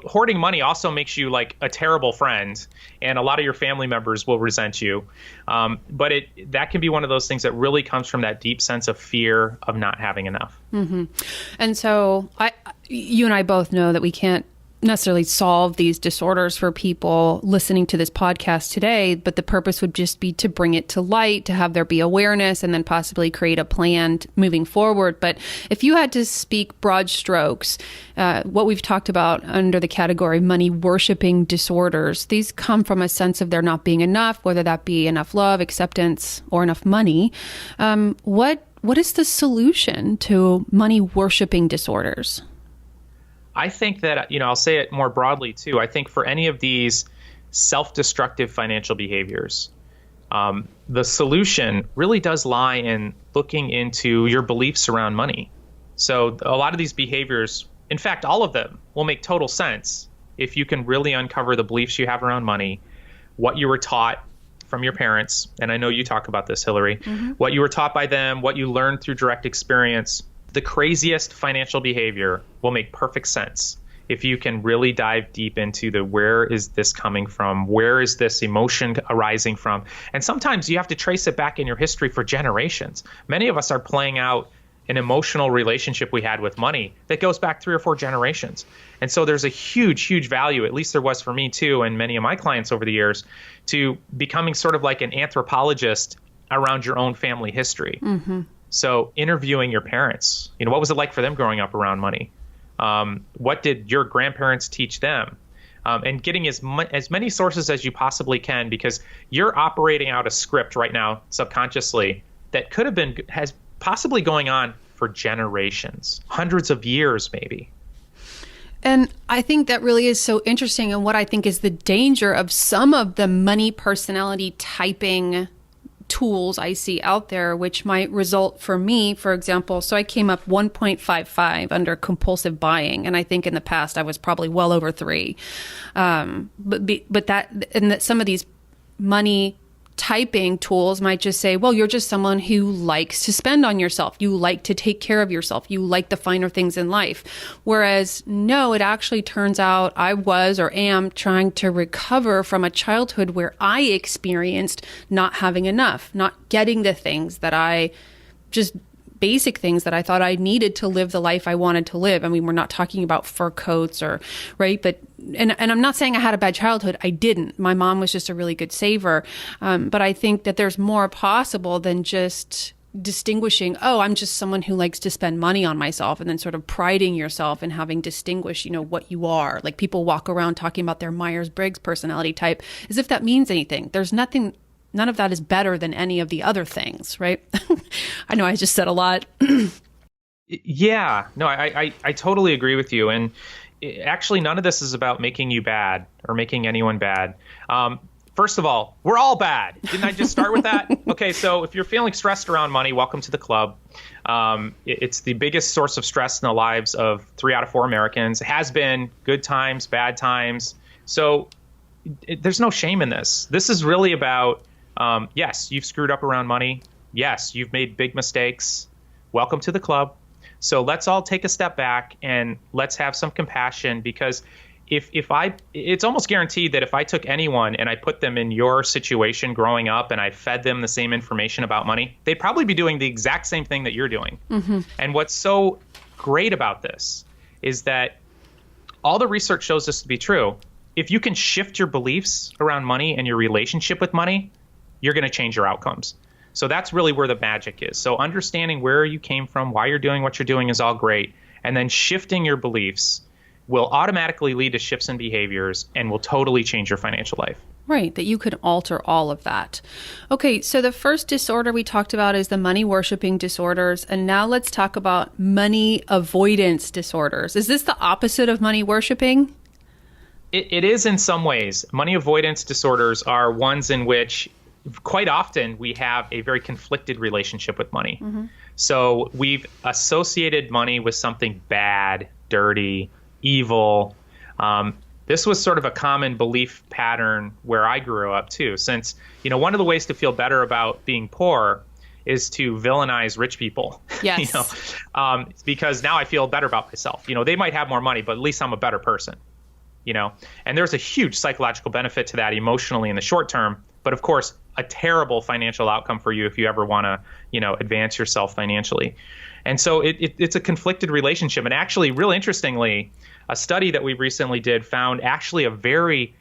hoarding money also makes you like a terrible friend, and a lot of your family members will resent you. But that can be one of those things that really comes from that deep sense of fear of not having enough. And so you and I both know that we can't necessarily solve these disorders for people listening to this podcast today, but the purpose would just be to bring it to light, to have there be awareness, and then possibly create a plan moving forward. But if you had to speak broad strokes, what we've talked about under the category money worshiping disorders, these come from a sense of there not being enough, whether that be enough love, acceptance, or enough money. What is the solution to money worshiping disorders? I think that, I'll say it more broadly too. I think for any of these self-destructive financial behaviors, the solution really does lie in looking into your beliefs around money. So a lot of these behaviors, in fact, all of them will make total sense if you can really uncover the beliefs you have around money, what you were taught from your parents. And I know you talk about this, Hillary, what you were taught by them, what you learned through direct experience. The craziest financial behavior will make perfect sense if you can really dive deep into where is this coming from? Where is this emotion arising from? And sometimes you have to trace it back in your history for generations. Many of us are playing out an emotional relationship we had with money that goes back 3 or 4 generations. And so there's a huge, huge value, at least there was for me too, and many of my clients over the years, to becoming sort of like an anthropologist around your own family history. So interviewing your parents, what was it like for them growing up around money? What did your grandparents teach them? And getting as many sources as you possibly can, because you're operating out a script right now subconsciously that has possibly going on for generations, hundreds of years maybe. And I think that really is so interesting, and what I think is the danger of some of the money personality typing tools I see out there, which might result for me, for example, so I came up 1.55 under compulsive buying, and I think in the past I was probably well over 3. But that some of these money typing tools might just say, well, you're just someone who likes to spend on yourself. You like to take care of yourself. You like the finer things in life. Whereas, no, it actually turns out I was or am trying to recover from a childhood where I experienced not having enough, not getting the things that basic things that I thought I needed to live the life I wanted to live. I mean, we're not talking about fur coats right? But and I'm not saying I had a bad childhood. I didn't. My mom was just a really good saver. But I think that there's more possible than just distinguishing, oh, I'm just someone who likes to spend money on myself, and then sort of priding yourself and having distinguished, what you are. Like people walk around talking about their Myers-Briggs personality type as if that means anything. There's nothing, none of that is better than any of the other things, right? I know I just said a lot. Yeah, no, I totally agree with you. And actually, none of this is about making you bad or making anyone bad. First of all, we're all bad. Didn't I just start with that? Okay, so if you're feeling stressed around money, welcome to the club. It's the biggest source of stress in the lives of 3 out of 4 Americans. It has been good times, bad times. So there's no shame in this. This is really about, yes, you've screwed up around money. Yes, you've made big mistakes. Welcome to the club. So let's all take a step back and let's have some compassion, because it's almost guaranteed that if I took anyone and I put them in your situation growing up and I fed them the same information about money, they'd probably be doing the exact same thing that you're doing. Mm-hmm. And what's so great about this is that all the research shows this to be true. If you can shift your beliefs around money and your relationship with money, you're going to change your outcomes. So that's really where the magic is. So understanding where you came from, why you're doing what you're doing is all great. And then shifting your beliefs will automatically lead to shifts in behaviors and will totally change your financial life. Right, that you could alter all of that. Okay, so the first disorder we talked about is the money worshiping disorders. And now let's talk about money avoidance disorders. Is this the opposite of money worshiping? It is in some ways. Money avoidance disorders are ones in which quite often we have a very conflicted relationship with money. Mm-hmm. So we've associated money with something bad, dirty, evil. This was sort of a common belief pattern where I grew up too, since, one of the ways to feel better about being poor is to villainize rich people. Yes. Because now I feel better about myself. They might have more money, but at least I'm a better person. And there's a huge psychological benefit to that emotionally in the short term, but of course, a terrible financial outcome for you if you ever want to, advance yourself financially. And so it's a conflicted relationship. And actually, real interestingly, a study that we recently did found actually a very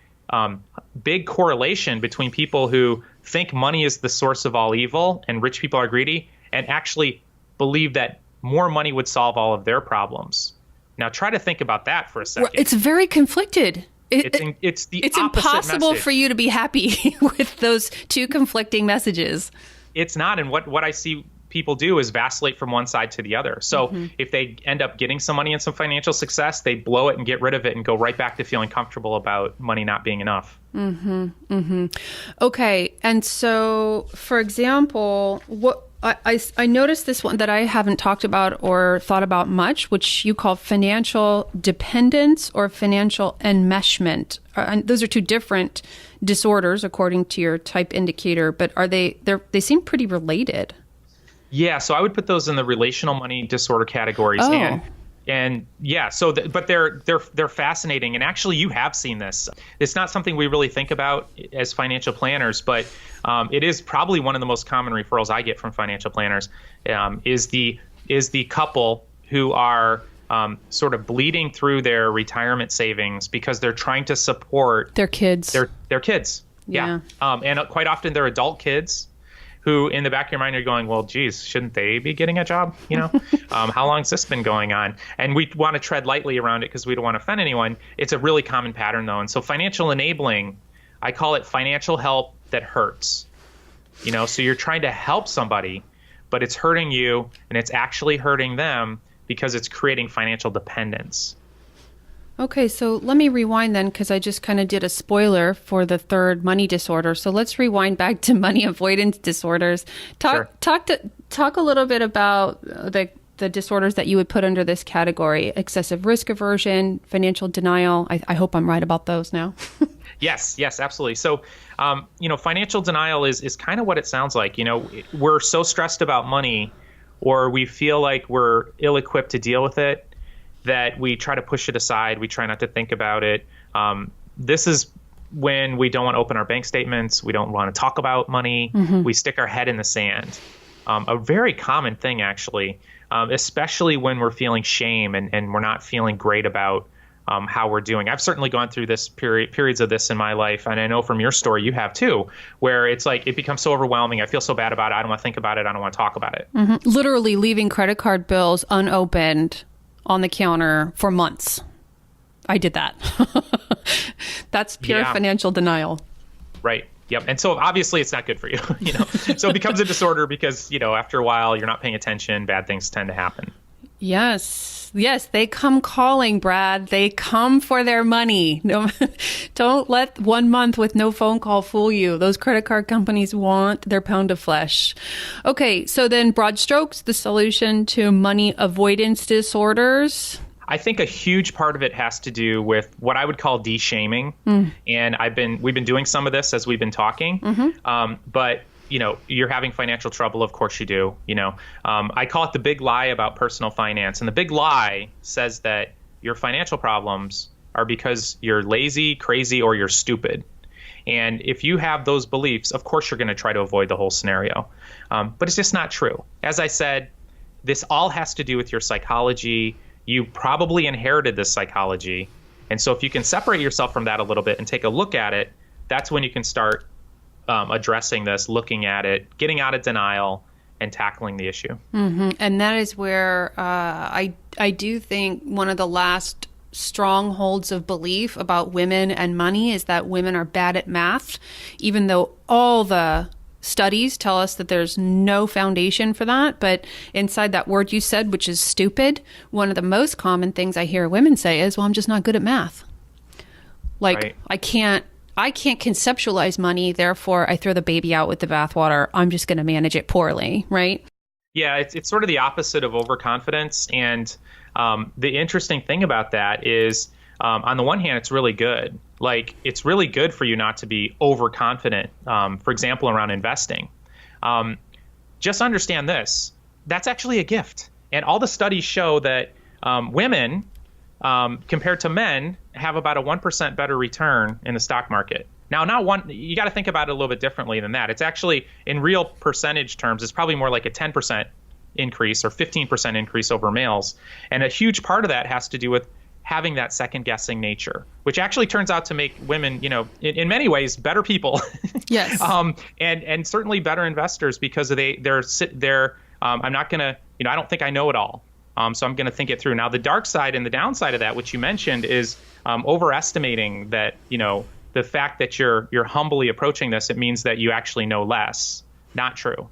big correlation between people who think money is the source of all evil and rich people are greedy, and actually believe that more money would solve all of their problems. Now, try to think about that for a second. It's very conflicted. It's impossible message. For you to be happy with those two conflicting messages. It's not. And what I see people do is vacillate from one side to the other. So if they end up getting some money and some financial success, they blow it and get rid of it and go right back to feeling comfortable about money not being enough. Mm-hmm. Mm-hmm. Okay. And so, for example, what I noticed this one that I haven't talked about or thought about much, which you call financial dependence or financial enmeshment. Those are two different disorders according to your type indicator, but they seem pretty related. Yeah, so I would put those in the relational money disorder categories. Oh. And yeah, but they're fascinating. And actually, you have seen this. It's not something we really think about as financial planners, but it is probably one of the most common referrals I get from financial planners. Is the couple who are sort of bleeding through their retirement savings because they're trying to support their kids. Their kids. Yeah. And quite often they're adult kids who in the back of your mind are going, well, geez, shouldn't they be getting a job? How long has this been going on? And we want to tread lightly around it because we don't want to offend anyone. It's a really common pattern, though. And so financial enabling, I call it financial help that hurts. So you're trying to help somebody, but it's hurting you and it's actually hurting them because it's creating financial dependence. Okay, so let me rewind then, because I just kind of did a spoiler for the third money disorder. So let's rewind back to money avoidance disorders. Talk a little bit about the disorders that you would put under this category: excessive risk aversion, financial denial. I hope I'm right about those now. Yes, absolutely. So, financial denial is kind of what it sounds like. We're so stressed about money, or we feel like we're ill-equipped to deal with it, that we try to push it aside. We try not to think about it. This is when we don't want to open our bank statements. We don't want to talk about money. Mm-hmm. We stick our head in the sand. A very common thing, actually, especially when we're feeling shame and we're not feeling great about how we're doing. I've certainly gone through this periods of this in my life, and I know from your story you have too, where it's like it becomes so overwhelming. I feel so bad about it. I don't want to think about it. I don't want to talk about it. Mm-hmm. Literally leaving credit card bills unopened on the counter for months. I did that. That's pure financial denial. Right. Yep. And so obviously it's not good for you, So it becomes a disorder because, after a while you're not paying attention, bad things tend to happen. Yes. They come calling, Brad. They come for their money. No, don't let 1 month with no phone call fool you. Those credit card companies want their pound of flesh. Okay. So then broad strokes, the solution to money avoidance disorders. I think a huge part of it has to do with what I would call de-shaming. And we've been doing some of this as we've been talking. But you're having financial trouble. Of course you do. I call it the big lie about personal finance. And the big lie says that your financial problems are because you're lazy, crazy, or you're stupid. And if you have those beliefs, of course you're going to try to avoid the whole scenario. But it's just not true. As I said, this all has to do with your psychology. You probably inherited this psychology. And so if you can separate yourself from that a little bit and take a look at it, that's when you can start addressing this, looking at it, getting out of denial, and tackling the issue. Mm-hmm. And that is where I do think one of the last strongholds of belief about women and money is that women are bad at math, even though all the studies tell us that there's no foundation for that. But inside that word you said, which is stupid, one of the most common things I hear women say is, well, I'm just not good at math. Like, right. I can't conceptualize money, therefore I throw the baby out with the bathwater. I'm just going to manage it poorly, right? Yeah, it's sort of the opposite of overconfidence. And the interesting thing about that is, on the one hand, it's really good. Like, it's really good for you not to be overconfident, for example, around investing. Just understand this. That's actually a gift. And all the studies show that women, compared to men, have about a 1% better return in the stock market. Now, you got to think about it a little bit differently than that. It's actually, in real percentage terms, it's probably more like a 10% increase or 15% increase over males. And a huge part of that has to do with having that second guessing nature, which actually turns out to make women, in many ways, better people. Yes. And certainly better investors because they're I'm not going to, I don't think I know it all. So I'm going to think it through. Now, the dark side and the downside of that, which you mentioned, is overestimating that, the fact that you're humbly approaching this, it means that you actually know less. Not true.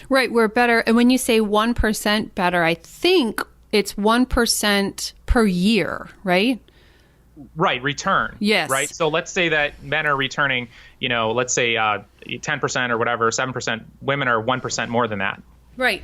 Right. We're better. And when you say 1% better, I think it's 1% per year, right? Right. Return. Yes. Right. So let's say that men are returning, let's say 10% or whatever, 7%. Women are 1% more than that. Right.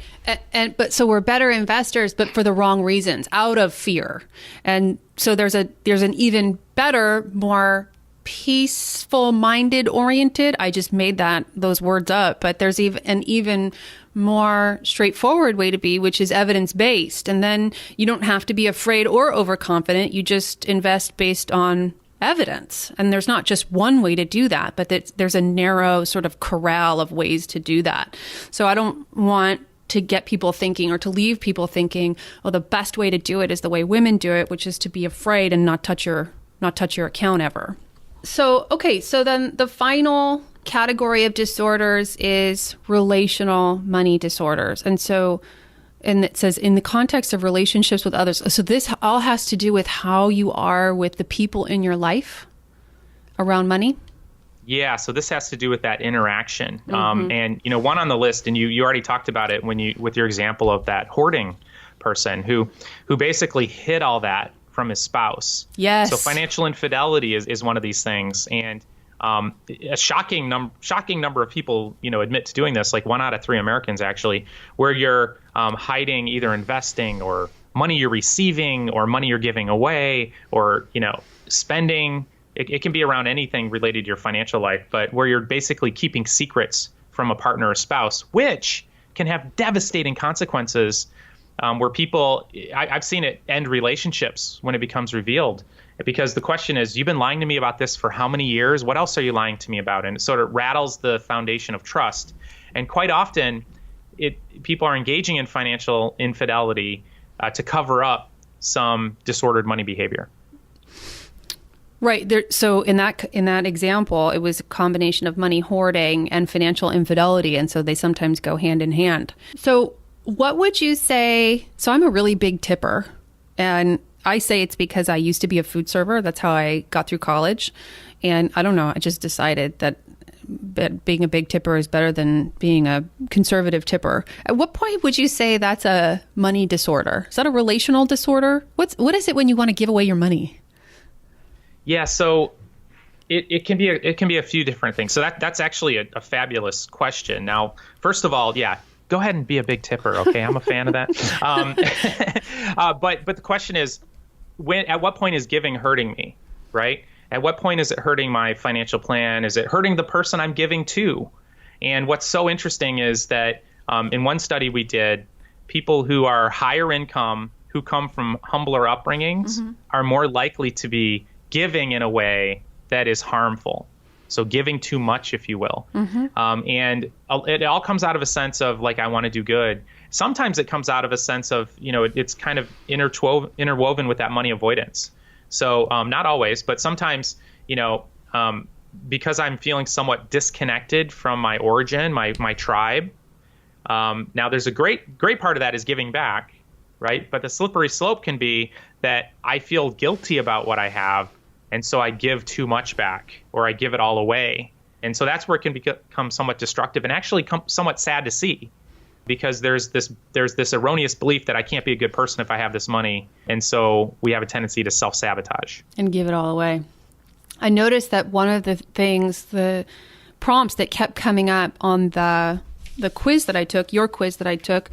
But so we're better investors, but for the wrong reasons, out of fear. And so there's an even better, more peaceful minded oriented. I just made those words up, but there's an even more straightforward way to be, which is evidence based. And then you don't have to be afraid or overconfident. You just invest based on evidence. And there's not just one way to do that, but there's a narrow sort of corral of ways to do that. So I don't want to get people thinking or to leave people thinking, oh, the best way to do it is the way women do it, which is to be afraid and not touch your account ever. So, okay. So then the final category of disorders is relational money disorders. And it says in the context of relationships with others. So this all has to do with how you are with the people in your life around money. Yeah. So this has to do with that interaction. Mm-hmm. And, one on the list, and you already talked about it with your example of that hoarding person who basically hid all that from his spouse. Yes. So financial infidelity is one of these things. And a shocking number of people, admit to doing this, like 1 out of 3 Americans actually, where you're hiding either investing or money you're receiving or money you're giving away or, spending. It can be around anything related to your financial life, but where you're basically keeping secrets from a partner or spouse, which can have devastating consequences. Where people, I've seen it end relationships when it becomes revealed, because the question is, you've been lying to me about this for how many years? What else are you lying to me about? And it sort of rattles the foundation of trust. And quite often, people are engaging in financial infidelity to cover up some disordered money behavior. Right. There, so in that example, it was a combination of money hoarding and financial infidelity, and so they sometimes go hand in hand. So what would you say? So I'm a really big tipper, and I say it's because I used to be a food server. That's how I got through college. And I don't know, I just decided that being a big tipper is better than being a conservative tipper. At what point would you say that's a money disorder? Is that a relational disorder? What is it when you want to give away your money? Yeah, so it can be a few different things. So that's actually a fabulous question. Now, first of all, yeah, go ahead and be a big tipper. Okay, I'm a fan of that. But the question is, at what point is giving hurting me, right? At what point is it hurting my financial plan? Is it hurting the person I'm giving to? And what's so interesting is that in one study we did, people who are higher income, who come from humbler upbringings, are more likely to be giving in a way that is harmful. So giving too much, if you will. And it all comes out of a sense of like, I want to do good. Sometimes it comes out of a sense of, it's kind of interwoven with that money avoidance. So not always, but sometimes, because I'm feeling somewhat disconnected from my origin, my tribe. Now, there's a great part of that is giving back, right? But the slippery slope can be that I feel guilty about what I have, and so I give too much back, or I give it all away. And so that's where it can become somewhat destructive and actually somewhat sad to see, because there's this erroneous belief that I can't be a good person if I have this money. And so we have a tendency to self-sabotage. And give it all away. I noticed that one of the things, the prompts that kept coming up on the quiz that I took, your quiz that I took,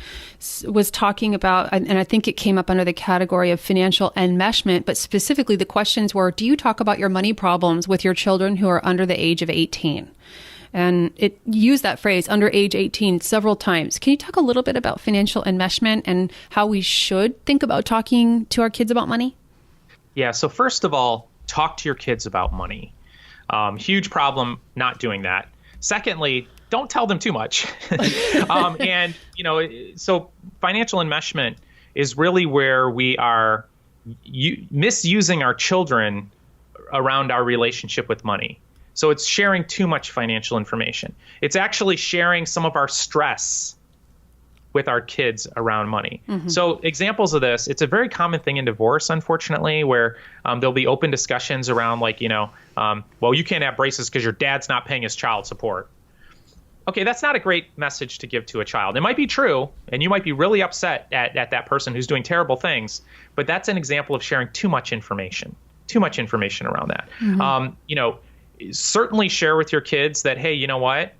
was talking about, and I think it came up under the category of financial enmeshment, but specifically the questions were, do you talk about your money problems with your children who are under the age of 18? And it used that phrase, under age 18, several times. Can you talk a little bit about financial enmeshment and how we should think about talking to our kids about money? Yeah, so first of all, talk to your kids about money. Huge problem not doing that. Secondly, don't tell them too much. And, so financial enmeshment is really where we are misusing our children around our relationship with money. So it's sharing too much financial information. It's actually sharing some of our stress with our kids around money. So examples of this, it's a very common thing in divorce, unfortunately, where there'll be open discussions around like, well, you can't have braces because your dad's not paying his child support. Okay, that's not a great message to give to a child. It might be true, and you might be really upset at that person who's doing terrible things, but that's an example of sharing too much information around that. Certainly share with your kids that, hey, you know what?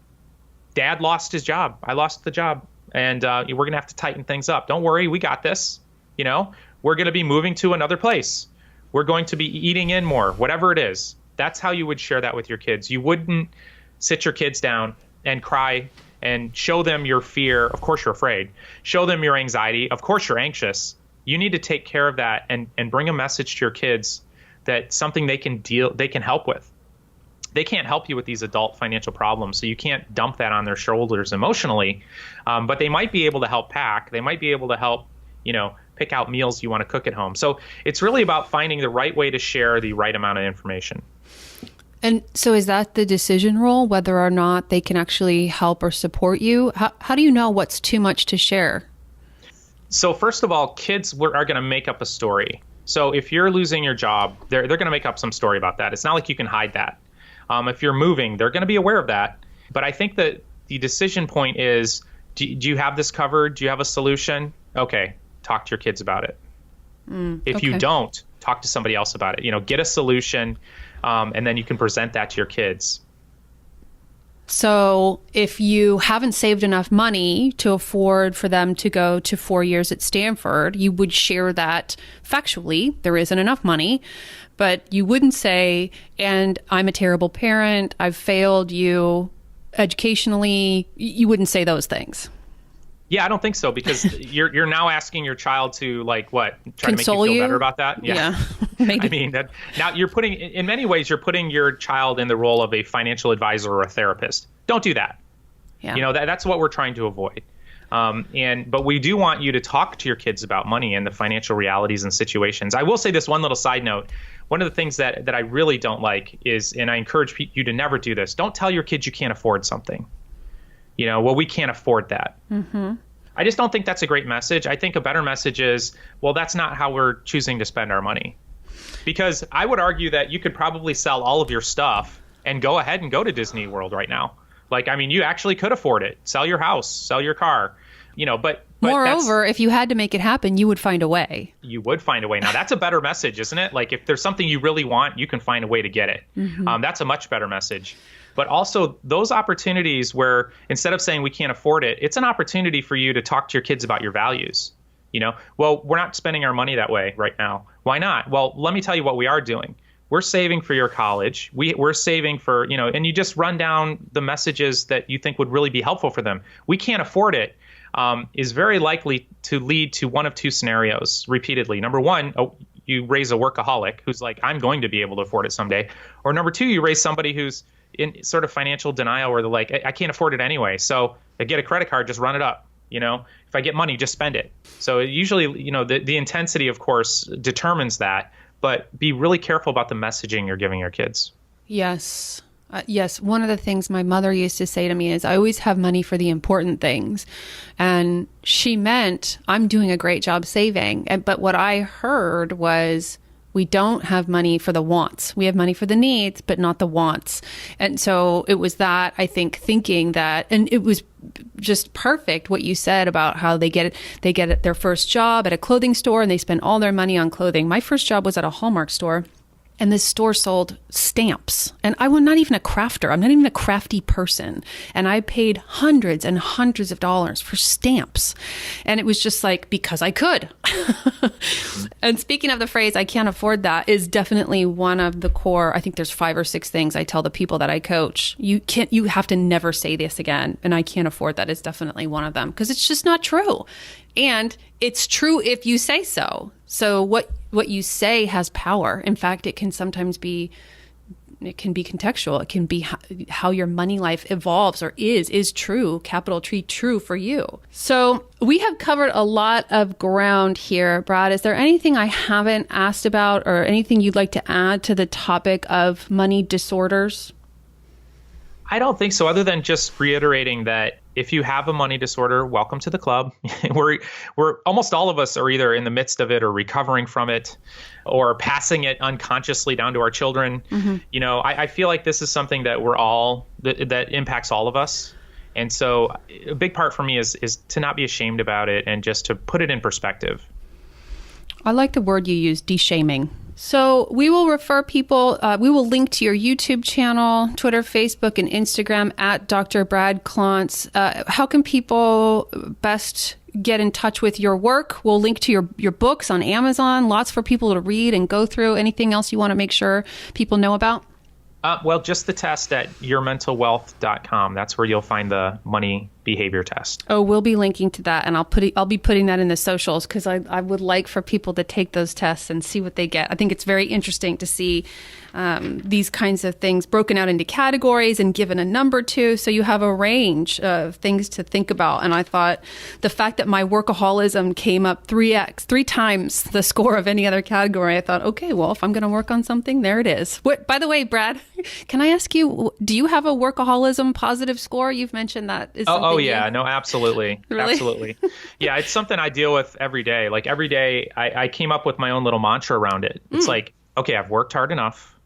Dad lost his job. I lost the job. And we're going to have to tighten things up. Don't worry. We got this. We're going to be moving to another place. We're going to be eating in more, whatever it is. That's how you would share that with your kids. You wouldn't sit your kids down and cry and show them your fear. Of course, you're afraid. Show them your anxiety. Of course, you're anxious. You need to take care of that and bring a message to your kids that something they can help with. They can't help you with these adult financial problems, so you can't dump that on their shoulders emotionally. But they might be able to help pack. They might be able to help, pick out meals you want to cook at home. So it's really about finding the right way to share the right amount of information. And so is that the decision role, whether or not they can actually help or support you? How do you know what's too much to share? So first of all, kids are going to make up a story. So if you're losing your job, they're going to make up some story about that. It's not like you can hide that. If you're moving, they're going to be aware of that. But I think that the decision point is, do you have this covered? Do you have a solution? Okay, talk to your kids about it. If you don't, talk to somebody else about it. Get a solution, and then you can present that to your kids. So if you haven't saved enough money to afford for them to go to 4 years at Stanford, you would share that factually. There isn't enough money. But you wouldn't say, and I'm a terrible parent, I've failed you educationally. You wouldn't say those things. Yeah, I don't think so, because you're now asking your child to try console to make you feel you? better about that. Yeah. Maybe. I mean, now in many ways, you're putting your child in the role of a financial advisor or a therapist. Don't do that. Yeah. That's what we're trying to avoid. But we do want you to talk to your kids about money and the financial realities and situations. I will say this one little side note. One of the things that I really don't like is, and I encourage you to never do this, don't tell your kids you can't afford something. Well, we can't afford that. Mm-hmm. I just don't think that's a great message. I think a better message is, well, that's not how we're choosing to spend our money. Because I would argue that you could probably sell all of your stuff and go ahead and go to Disney World right now. You actually could afford it. Sell your house, sell your car, but moreover, if you had to make it happen, you would find a way. You would find a way. Now, that's a better message, isn't it? If there's something you really want, you can find a way to get it. Mm-hmm. That's a much better message. But also those opportunities where instead of saying we can't afford it, it's an opportunity for you to talk to your kids about your values. Well, we're not spending our money that way right now. Why not? Well, let me tell you what we are doing. We're saving for your college. We're saving for, and you just run down the messages that you think would really be helpful for them. We can't afford it. Is very likely to lead to one of two scenarios repeatedly. Number one, you raise a workaholic who's like, I'm going to be able to afford it someday. Or number two, you raise somebody who's in sort of financial denial where they're like, I can't afford it anyway. So I get a credit card, just run it up. If I get money, just spend it. So usually, the intensity, of course, determines that. But be really careful about the messaging you're giving your kids. Yes. Yes. One of the things my mother used to say to me is, I always have money for the important things. And she meant I'm doing a great job saving. But what I heard was, we don't have money for the wants. We have money for the needs, but not the wants. And so it was that, I think, thinking that, and it was just perfect what you said about how they get their first job at a clothing store and they spend all their money on clothing. My first job was at a Hallmark store. And this store sold stamps. And I was not even a crafter. I'm not even a crafty person. And I paid hundreds and hundreds of dollars for stamps. And it was just because I could. And speaking of the phrase, I can't afford that, is definitely one of the core. I think there's 5 or 6 things I tell the people that I coach. You have to never say this again. And I can't afford that is definitely one of them, because it's just not true. And it's true if you say so. So what you say has power. In fact, it can sometimes be contextual. It can be how your money life evolves or is true, capital T, true for you. So we have covered a lot of ground here. Brad, is there anything I haven't asked about or anything you'd like to add to the topic of money disorders? I don't think so, other than just reiterating that if you have a money disorder, welcome to the club. We're almost all of us are either in the midst of it or recovering from it or passing it unconsciously down to our children. Mm-hmm. I feel like this is something that that impacts all of us. And so a big part for me is to not be ashamed about it and just to put it in perspective. I like the word you use, de-shaming. So we will refer people, we will link to your YouTube channel, Twitter, Facebook, and Instagram at Dr. Brad Klontz. How can people best get in touch with your work? We'll link to your books on Amazon, lots for people to read and go through. Anything else you want to make sure people know about? Well, just the test at yourmentalwealth.com. That's where you'll find the money behavior test. Oh, we'll be linking to that, and I'll be putting that in the socials, because I would like for people to take those tests and see what they get. I think it's very interesting to see these kinds of things broken out into categories and given a number to, so you have a range of things to think about. And I thought the fact that my workaholism came up 3 times the score of any other category, I thought, okay, well, if I'm going to work on something, there it is. By the way, Brad, can I ask you, do you have a workaholism positive score? You've mentioned that is something. Oh yeah, no, absolutely. Really? Absolutely. Yeah, it's something I deal with every day. Like every day, I came up with my own little mantra around it. It's like, okay, I've worked hard enough.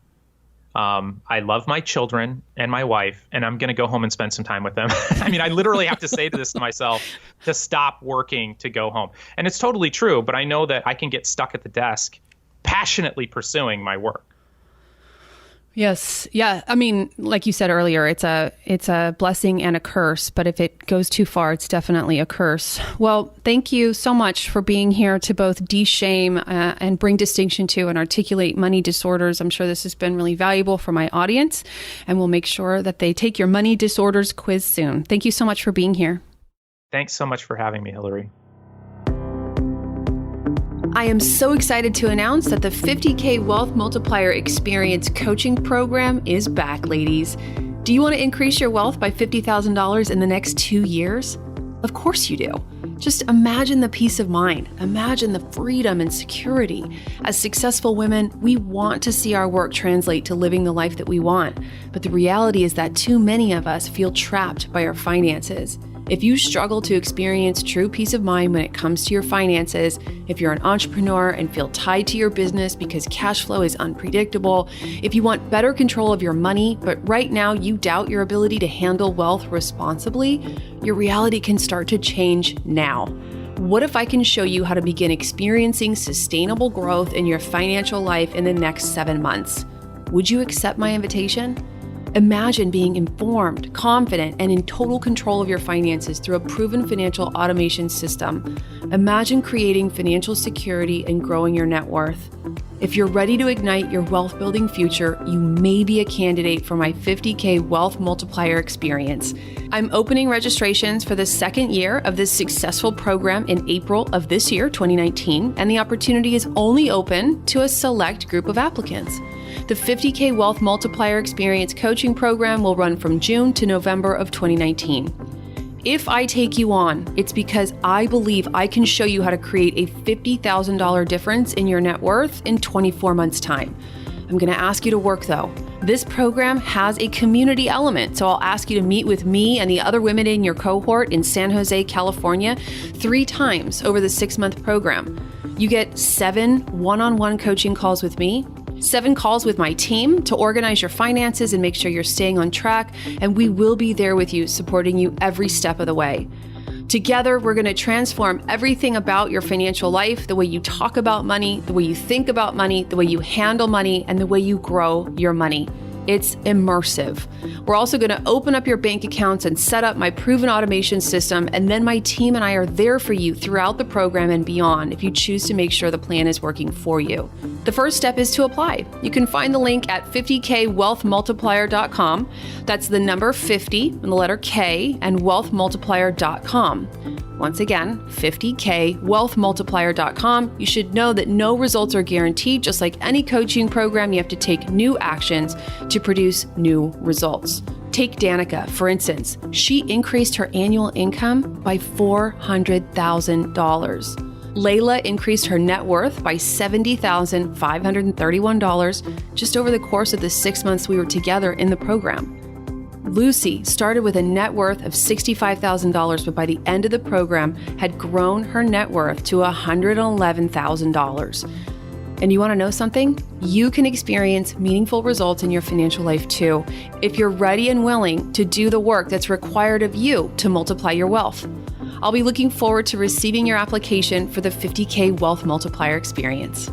I love my children and my wife, and I'm going to go home and spend some time with them. I mean, I literally have to say this to myself to stop working, to go home. And it's totally true, but I know that I can get stuck at the desk passionately pursuing my work. Yes. Yeah. I mean, like you said earlier, it's a blessing and a curse, but if it goes too far, it's definitely a curse. Well, thank you so much for being here to both de-shame and bring distinction to and articulate money disorders. I'm sure this has been really valuable for my audience, and we'll make sure that they take your money disorders quiz soon. Thank you so much for being here. Thanks so much for having me, Hillary. I am so excited to announce that the 50K Wealth Multiplier Experience coaching program is back, ladies. Do you want to increase your wealth by $50,000 in the next 2 years? Of course you do. Just imagine the peace of mind. Imagine the freedom and security. As successful women, we want to see our work translate to living the life that we want. But the reality is that too many of us feel trapped by our finances. If you struggle to experience true peace of mind when it comes to your finances, if you're an entrepreneur and feel tied to your business because cash flow is unpredictable, if you want better control of your money, but right now you doubt your ability to handle wealth responsibly, your reality can start to change now. What if I can show you how to begin experiencing sustainable growth in your financial life in the next 7 months? Would you accept my invitation? Imagine being informed, confident, and in total control of your finances through a proven financial automation system. Imagine creating financial security and growing your net worth. If you're ready to ignite your wealth building future, you may be a candidate for my 50K Wealth Multiplier experience. I'm opening registrations for the second year of this successful program in April of this year, 2019, and the opportunity is only open to a select group of applicants. The 50K Wealth Multiplier Experience coaching program will run from June to November of 2019. If I take you on, it's because I believe I can show you how to create a $50,000 difference in your net worth in 24 months' time. I'm going to ask you to work though. This program has a community element, so I'll ask you to meet with me and the other women in your cohort in San Jose, California, 3 times over the 6-month program. You get 7 one-on-one coaching calls with me, 7 calls with my team to organize your finances and make sure you're staying on track, and we will be there with you, supporting you every step of the way. Together, we're going to transform everything about your financial life, the way you talk about money, the way you think about money, the way you handle money, and the way you grow your money. It's immersive. We're also going to open up your bank accounts and set up my proven automation system, and then my team and I are there for you throughout the program and beyond if you choose to make sure the plan is working for you. The first step is to apply. You can find the link at 50kwealthmultiplier.com. That's the number 50 and the letter K and wealthmultiplier.com. Once again, 50kwealthmultiplier.com. You should know that no results are guaranteed. Just like any coaching program, you have to take new actions to produce new results. Take Danica, for instance. She increased her annual income by $400,000. Layla increased her net worth by $70,531 just over the course of the 6 months we were together in the program. Lucy started with a net worth of $65,000, but by the end of the program had grown her net worth to $111,000. And you want to know something? You can experience meaningful results in your financial life too, if you're ready and willing to do the work that's required of you to multiply your wealth. I'll be looking forward to receiving your application for the 50K Wealth Multiplier experience.